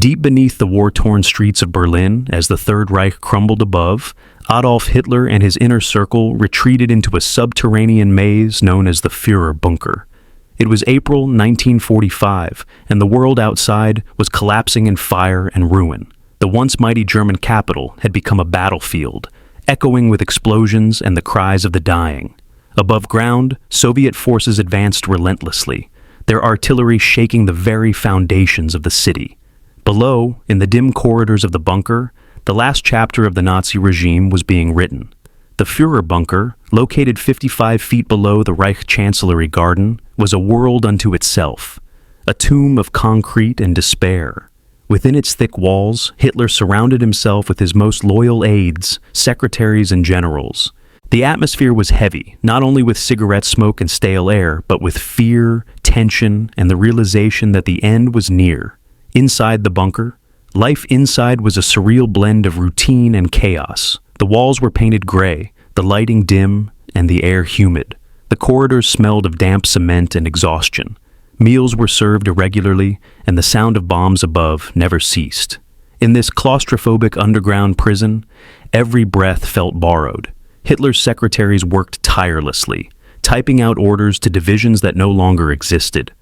Deep beneath the war-torn streets of Berlin, as the Third Reich crumbled above, Adolf Hitler and his inner circle retreated into a subterranean maze known as the Führerbunker. It was April 1945, and the world outside was collapsing in fire and ruin. The once mighty German capital had become a battlefield, echoing with explosions and the cries of the dying. Above ground, Soviet forces advanced relentlessly, their artillery shaking the very foundations of the city. Below, in the dim corridors of the bunker, the last chapter of the Nazi regime was being written. The Führerbunker, located 55 feet below the Reich Chancellery Garden, was a world unto itself, a tomb of concrete and despair. Within its thick walls, Hitler surrounded himself with his most loyal aides, secretaries, and generals. The atmosphere was heavy, not only with cigarette smoke and stale air, but with fear, tension, and the realization that the end was near. Inside the bunker, life inside was a surreal blend of routine and chaos. The walls were painted gray, the lighting dim, and the air humid. The corridors smelled of damp cement and exhaustion. Meals were served irregularly, and the sound of bombs above never ceased. In this claustrophobic underground prison, every breath felt borrowed. Hitler's secretaries worked tirelessly, typing out orders to divisions that no longer existed.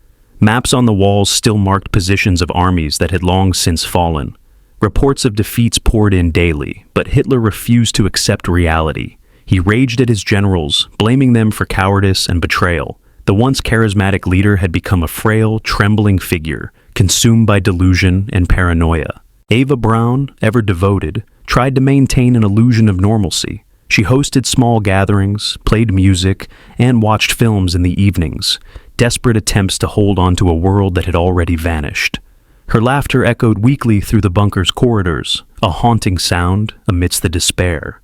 Maps on the walls still marked positions of armies that had long since fallen. Reports of defeats poured in daily, but Hitler refused to accept reality. He raged at his generals, blaming them for cowardice and betrayal. The once charismatic leader had become a frail, trembling figure, consumed by delusion and paranoia. Eva Braun, ever devoted, tried to maintain an illusion of normalcy. She hosted small gatherings, played music, and watched films in the evenings, desperate attempts to hold on to a world that had already vanished. Her laughter echoed weakly through the bunker's corridors, a haunting sound amidst the despair.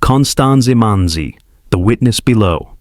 Constanze Manzi, the witness below.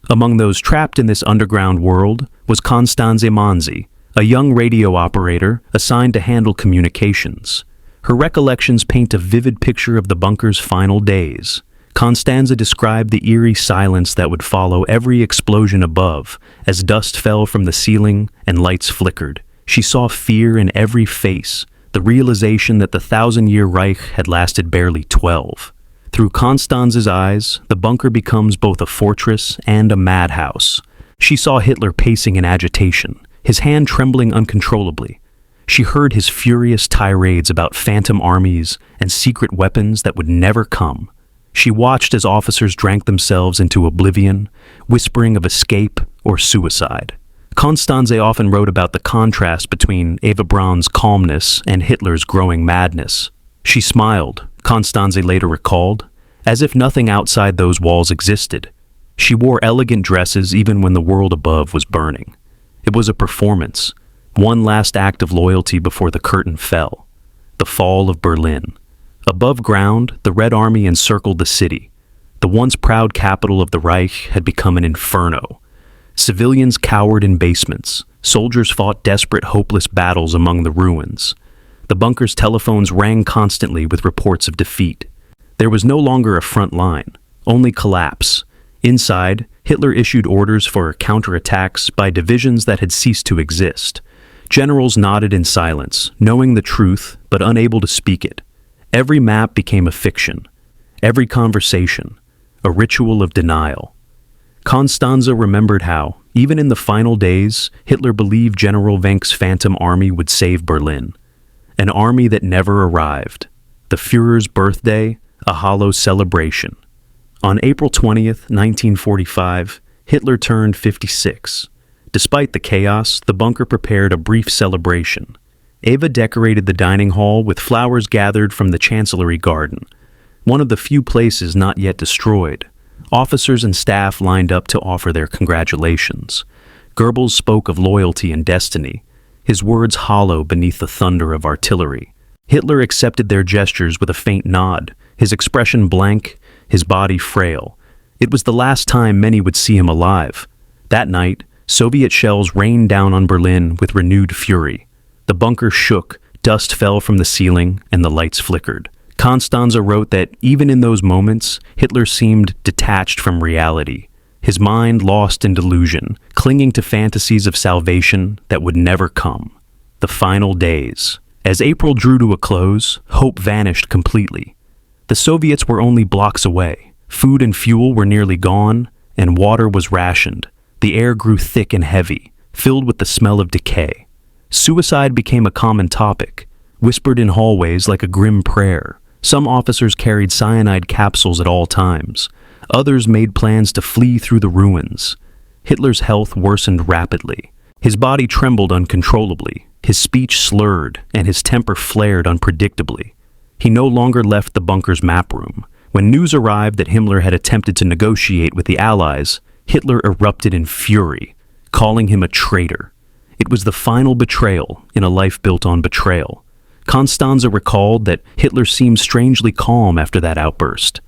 Among those trapped in this underground world was Constanze Manzi, a young radio operator assigned to handle communications. Her recollections paint a vivid picture of the bunker's final days. Constanze described the eerie silence that would follow every explosion above, as dust fell from the ceiling and lights flickered. She saw fear in every face, the realization that the 1,000-year Reich had lasted barely 12. Through Constanze's eyes, the bunker becomes both a fortress and a madhouse. She saw Hitler pacing in agitation, his hand trembling uncontrollably. She heard his furious tirades about phantom armies and secret weapons that would never come. She watched as officers drank themselves into oblivion, whispering of escape or suicide. Constanze often wrote about the contrast between Eva Braun's calmness and Hitler's growing madness. She smiled, Constanze later recalled, as if nothing outside those walls existed. She wore elegant dresses even when the world above was burning. It was a performance, one last act of loyalty before the curtain fell. The fall of Berlin. Above ground, the Red Army encircled the city. The once proud capital of the Reich had become an inferno. Civilians cowered in basements. Soldiers fought desperate, hopeless battles among the ruins. The bunker's telephones rang constantly with reports of defeat. There was no longer a front line, only collapse. Inside, Hitler issued orders for counterattacks by divisions that had ceased to exist. Generals nodded in silence, knowing the truth but unable to speak it. Every map became a fiction, every conversation, a ritual of denial. Constanze remembered how, even in the final days, Hitler believed General Wenck's Phantom Army would save Berlin. An army that never arrived. The Führer's birthday, a hollow celebration. On April 20th, 1945, Hitler turned 56. Despite the chaos, the bunker prepared a brief celebration. Eva decorated the dining hall with flowers gathered from the Chancellery Garden, one of the few places not yet destroyed. Officers and staff lined up to offer their congratulations. Goebbels spoke of loyalty and destiny, his words hollow beneath the thunder of artillery. Hitler accepted their gestures with a faint nod, his expression blank, his body frail. It was the last time many would see him alive. That night, Soviet shells rained down on Berlin with renewed fury. The bunker shook, dust fell from the ceiling, and the lights flickered. Constanze wrote that even in those moments, Hitler seemed detached from reality, his mind lost in delusion, clinging to fantasies of salvation that would never come. the final days. As April drew to a close, hope vanished completely. The Soviets were only blocks away. Food and fuel were nearly gone, and water was rationed. The air grew thick and heavy, filled with the smell of decay. Suicide became a common topic, whispered in hallways like a grim prayer. Some officers carried cyanide capsules at all times. Others made plans to flee through the ruins. Hitler's health worsened rapidly. His body trembled uncontrollably. His speech slurred, and his temper flared unpredictably. He no longer left the bunker's map room. When news arrived that Himmler had attempted to negotiate with the Allies, Hitler erupted in fury, calling him a traitor. It was the final betrayal in a life built on betrayal. Constanze recalled that Hitler seemed strangely calm after that outburst.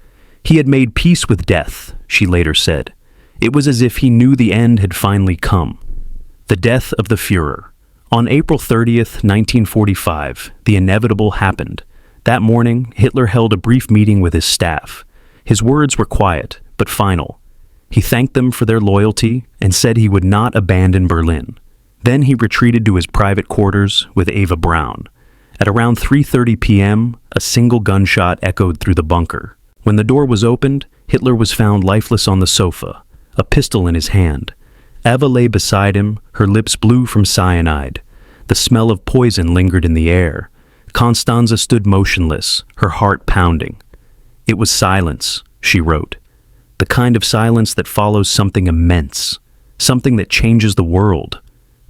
He had made peace with death, she later said. It was as if he knew the end had finally come. The death of the Führer. On April 30th, 1945, the inevitable happened. That morning, Hitler held a brief meeting with his staff. His words were quiet, but final. He thanked them for their loyalty and said he would not abandon Berlin. Then he retreated to his private quarters with Eva Braun. At around 3:30 p.m., a single gunshot echoed through the bunker. When the door was opened, Hitler was found lifeless on the sofa, a pistol in his hand. Eva lay beside him, her lips blue from cyanide. The smell of poison lingered in the air. Constanze stood motionless, her heart pounding. It was silence, she wrote. The kind of silence that follows something immense, something that changes the world.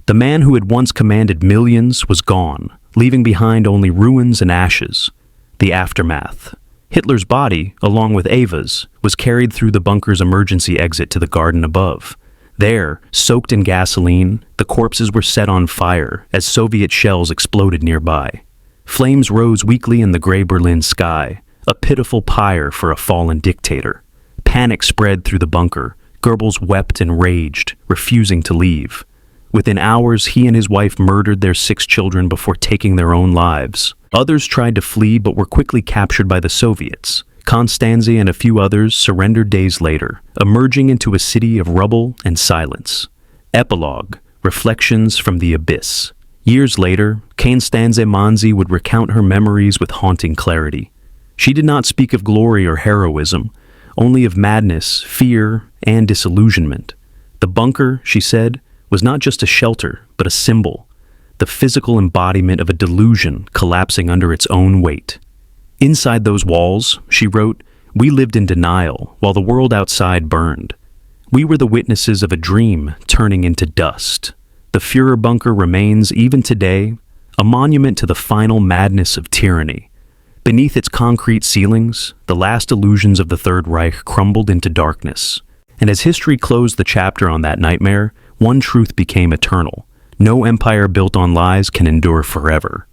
The man who had once commanded millions was gone, leaving behind only ruins and ashes. The aftermath. Hitler's body, along with Eva's, was carried through the bunker's emergency exit to the garden above. There, soaked in gasoline, the corpses were set on fire as Soviet shells exploded nearby. Flames rose weakly in the gray Berlin sky, a pitiful pyre for a fallen dictator. Panic spread through the bunker. Goebbels wept and raged, refusing to leave. Within hours, he and his wife murdered their 6 children before taking their own lives. Others tried to flee but were quickly captured by the Soviets. Constanze and a few others surrendered days later, emerging into a city of rubble and silence. Epilogue: Reflections from the Abyss. Years later, Constanze Manzi would recount her memories with haunting clarity. She did not speak of glory or heroism, only of madness, fear, and disillusionment. The bunker, she said, was not just a shelter, but a symbol, the physical embodiment of a delusion collapsing under its own weight. Inside those walls, she wrote, we lived in denial while the world outside burned. We were the witnesses of a dream turning into dust. The Führerbunker remains, even today, a monument to the final madness of tyranny. Beneath its concrete ceilings, the last illusions of the Third Reich crumbled into darkness. And as history closed the chapter on that nightmare, one truth became eternal. No empire built on lies can endure forever.